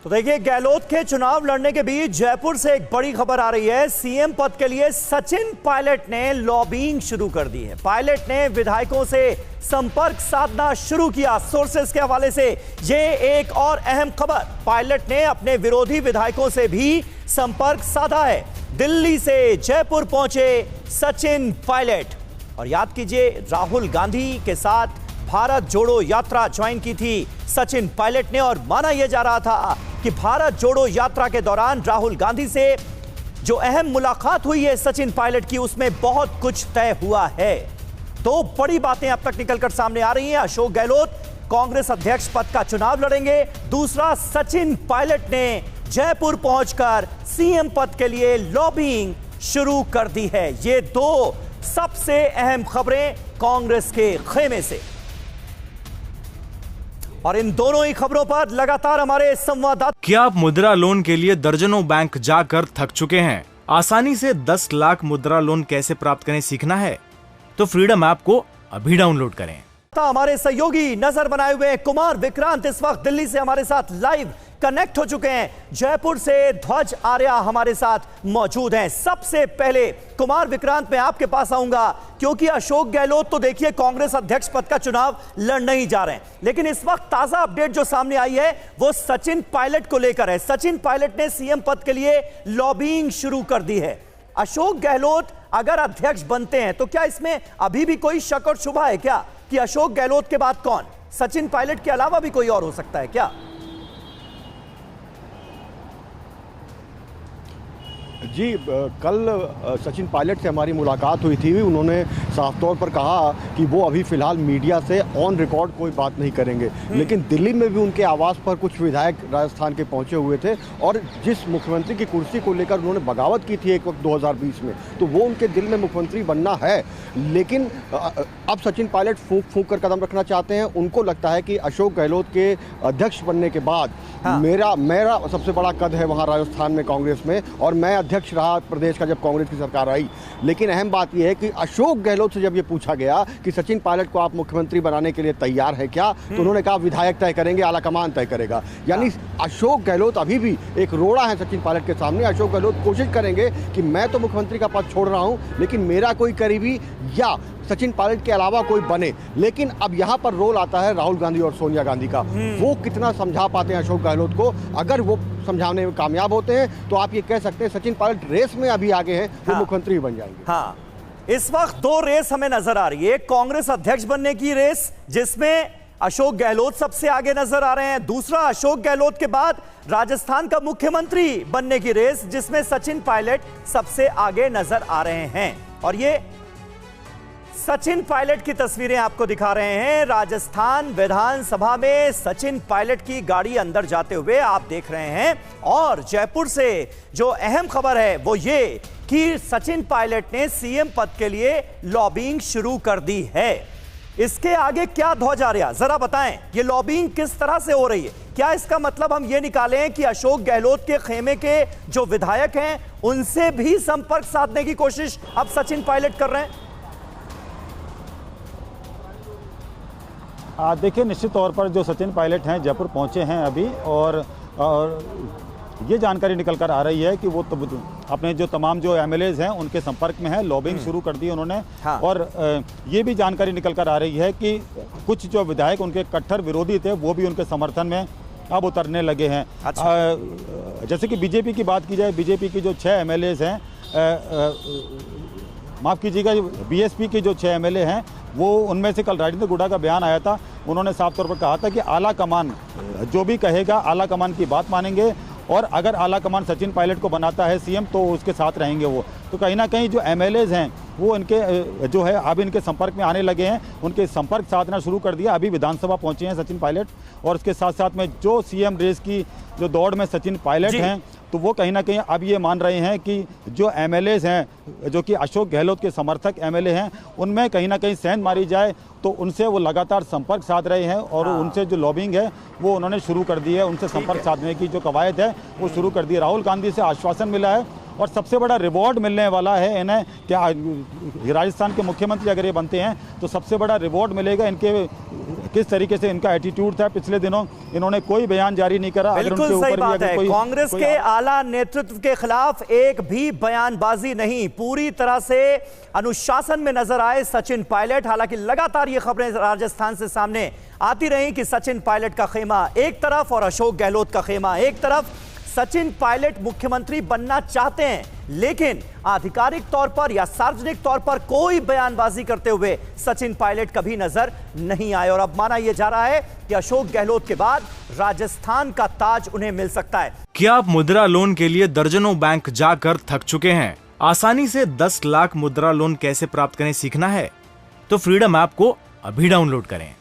तो देखिए, गहलोत के चुनाव लड़ने के बीच जयपुर से एक बड़ी खबर आ रही है। सीएम पद के लिए सचिन पायलट ने लॉबिंग शुरू कर दी है। पायलट ने विधायकों से संपर्क साधना शुरू किया। सोर्सेस के हवाले से यह एक और अहम खबर, पायलट ने अपने विरोधी विधायकों से भी संपर्क साधा है। दिल्ली से जयपुर पहुंचे सचिन पायलट, और याद कीजिए, राहुल गांधी के साथ भारत जोड़ो यात्रा ज्वाइन की थी सचिन पायलट ने, और माना यह जा रहा था कि भारत जोड़ो यात्रा के दौरान राहुल गांधी से जो अहम मुलाकात हुई है सचिन पायलट की, उसमें बहुत कुछ तय हुआ है। दो बड़ी बातें अब तक निकलकर सामने आ रही हैं। अशोक गहलोत कांग्रेस अध्यक्ष पद का चुनाव लड़ेंगे। दूसरा, सचिन पायलट ने जयपुर पहुंचकर सीएम पद के लिए लॉबिंग शुरू कर दी है। ये दो सबसे अहम खबरें कांग्रेस के खेमे से, और इन दोनों ही खबरों पर लगातार हमारे संवाददाता। क्या आप मुद्रा लोन के लिए दर्जनों बैंक जाकर थक चुके हैं? आसानी से 10 लाख मुद्रा लोन कैसे प्राप्त करें सीखना है? तो फ्रीडम ऐप को अभी डाउनलोड करें। हमारे सहयोगी नजर बनाए हुए कुमार विक्रांत इस वक्त दिल्ली से हमारे साथ लाइव कनेक्ट हो चुके हैं। जयपुर से ध्वज आर्या हमारे साथ मौजूद हैं। सबसे पहले कुमार विक्रांत, मैं आपके पास आऊंगा, क्योंकि अशोक गहलोत तो देखिए कांग्रेस अध्यक्ष पद का चुनाव लड़ने ही जा रहे हैं, लेकिन इस वक्त ताजा अपडेट जो सामने आई है वो सचिन पायलट को लेकर है। सचिन पायलट ने सीएम पद के लिए लॉबिंग शुरू कर दी है। अशोक गहलोत अगर अध्यक्ष बनते हैं तो क्या इसमें अभी भी कोई शक और शुबा है क्या कि अशोक गहलोत के बाद कौन, सचिन पायलट के अलावा भी कोई और हो सकता है क्या? जी, कल सचिन पायलट से हमारी मुलाकात हुई थी। उन्होंने साफ तौर पर कहा कि वो अभी फिलहाल मीडिया से ऑन रिकॉर्ड कोई बात नहीं करेंगे, लेकिन दिल्ली में भी उनके आवास पर कुछ विधायक राजस्थान के पहुंचे हुए थे, और जिस मुख्यमंत्री की कुर्सी को लेकर उन्होंने बगावत की थी एक वक्त 2020 में, तो वो उनके दिल में मुख्यमंत्री बनना है। लेकिन अब सचिन पायलट फूंक फूंक कर कदम रखना चाहते हैं। उनको लगता है कि अशोक गहलोत के अध्यक्ष बनने के बाद मेरा सबसे बड़ा कद है वहाँ राजस्थान में कांग्रेस में, और मैं अध्यक्ष रहा प्रदेश का जब कांग्रेस की सरकार आई। लेकिन अहम बात यह है कि अशोक गहलोत से जब ये पूछा गया कि सचिन पायलट को आप मुख्यमंत्री बनाने के लिए तैयार है क्या, तो उन्होंने कहा विधायक तय करेंगे, आला कमान तय करेगा। यानी अशोक गहलोत अभी भी एक रोड़ा है सचिन पायलट के सामने। अशोक गहलोत कोशिश करेंगे कि मैं तो मुख्यमंत्री का पद छोड़ रहा हूं, लेकिन मेरा कोई करीबी या सचिन पायलट के अलावा कोई बने। लेकिन अब यहाँ पर रोल आता है राहुल गांधी और सोनिया गांधी का। वो कितना समझा पाते हैं अशोक गहलोत को। अगर वो समझाने में कामयाब होते हैं तो आप ये कह सकते हैं सचिन पायलट रेस में अभी आगे हैं, वो मुख्यमंत्री बन जाएंगे। हाँ, इस वक्त दो रेस हमें नजर आ रही है। कांग्रेस अध्यक्ष बनने की रेस, जिसमें अशोक गहलोत सबसे आगे नजर आ रहे हैं। दूसरा, अशोक गहलोत के बाद राजस्थान का मुख्यमंत्री बनने की रेस, जिसमें सचिन पायलट सबसे आगे नजर आ रहे हैं। और ये सचिन पायलट की तस्वीरें आपको दिखा रहे हैं। राजस्थान विधानसभा में सचिन पायलट की गाड़ी अंदर जाते हुए आप देख रहे हैं। और जयपुर से जो अहम खबर है वो ये कि सचिन पायलट ने सीएम पद के लिए लॉबिंग शुरू कर दी है। इसके आगे क्या ध्वज आर्या, जरा बताएं, ये लॉबिंग किस तरह से हो रही है? क्या इसका मतलब हम ये निकालें कि अशोक गहलोत के खेमे के जो विधायक हैं उनसे भी संपर्क साधने की कोशिश अब सचिन पायलट कर रहे हैं? देखिए, निश्चित तौर पर जो सचिन पायलट हैं जयपुर पहुंचे हैं अभी, और ये जानकारी निकल कर आ रही है कि वो अपने जो तमाम जो एमएलएज हैं उनके संपर्क में है, लॉबिंग शुरू कर दी उन्होंने। और ये भी जानकारी निकल कर आ रही है कि कुछ जो विधायक उनके कट्टर विरोधी थे वो भी उनके समर्थन में अब उतरने लगे हैं। जैसे कि बीजेपी की बात की जाए, बीजेपी की जो 6 एमएलएज हैं, माफ़ कीजिएगा, बीएसपी के जो 6 एमएलए हैं, वो उनमें से कल राजेंद्र गुड़ा का बयान आया था। उन्होंने साफ तौर पर कहा था कि आला कमान जो भी कहेगा, आला कमान की बात मानेंगे, और अगर आला कमान सचिन पायलट को बनाता है सीएम तो उसके साथ रहेंगे वो। तो कहीं ना कहीं जो एमएलएज हैं वो इनके जो है अब इनके संपर्क में आने लगे हैं, उनके संपर्क साधना शुरू कर दिया। अभी विधानसभा पहुंचे हैं सचिन पायलट, और उसके साथ साथ में जो सीएम रेस की जो दौड़ में सचिन पायलट हैं, तो वो कहीं ना कहीं अब ये मान रहे हैं कि जो एमएलएज हैं, जो कि अशोक गहलोत के समर्थक एमएलए हैं, उनमें कहीं ना कहीं सेंध मारी जाए, तो उनसे वो लगातार संपर्क साध रहे हैं, और उनसे जो लॉबिंग है वो उन्होंने शुरू कर दी है। उनसे संपर्क साधने की जो कवायद है वो शुरू कर दी है। राहुल गांधी से आश्वासन मिला है, और सबसे बड़ा रिवॉर्ड मिलने वाला है इन्हें। क्या राजस्थान के मुख्यमंत्री अगर ये बनते हैं तो सबसे बड़ा रिवॉर्ड मिलेगा इनके किस तरीके से इनका एटीट्यूड था पिछले दिनों, इन्होंने कोई बयान जारी नहीं करा। बिल्कुल सही बात है। कांग्रेस के आला नेतृत्व के खिलाफ एक भी बयानबाजी नहीं, पूरी तरह से अनुशासन में नजर आए सचिन पायलट। हालांकि लगातार ये खबरें राजस्थान से सामने आती रही कि सचिन पायलट का खेमा एक तरफ और अशोक गहलोत का खेमा एक तरफ। सचिन पायलट मुख्यमंत्री बनना चाहते हैं, लेकिन आधिकारिक तौर पर या सार्वजनिक तौर पर कोई बयानबाजी करते हुए सचिन पायलट कभी नजर नहीं आए। और अब माना यह जा रहा है कि अशोक गहलोत के बाद राजस्थान का ताज उन्हें मिल सकता है। क्या आप मुद्रा लोन के लिए दर्जनों बैंक जाकर थक चुके हैं? आसानी से 10 लाख मुद्रा लोन कैसे प्राप्त करें सीखना है? तो फ्रीडम ऐप को अभी डाउनलोड करें।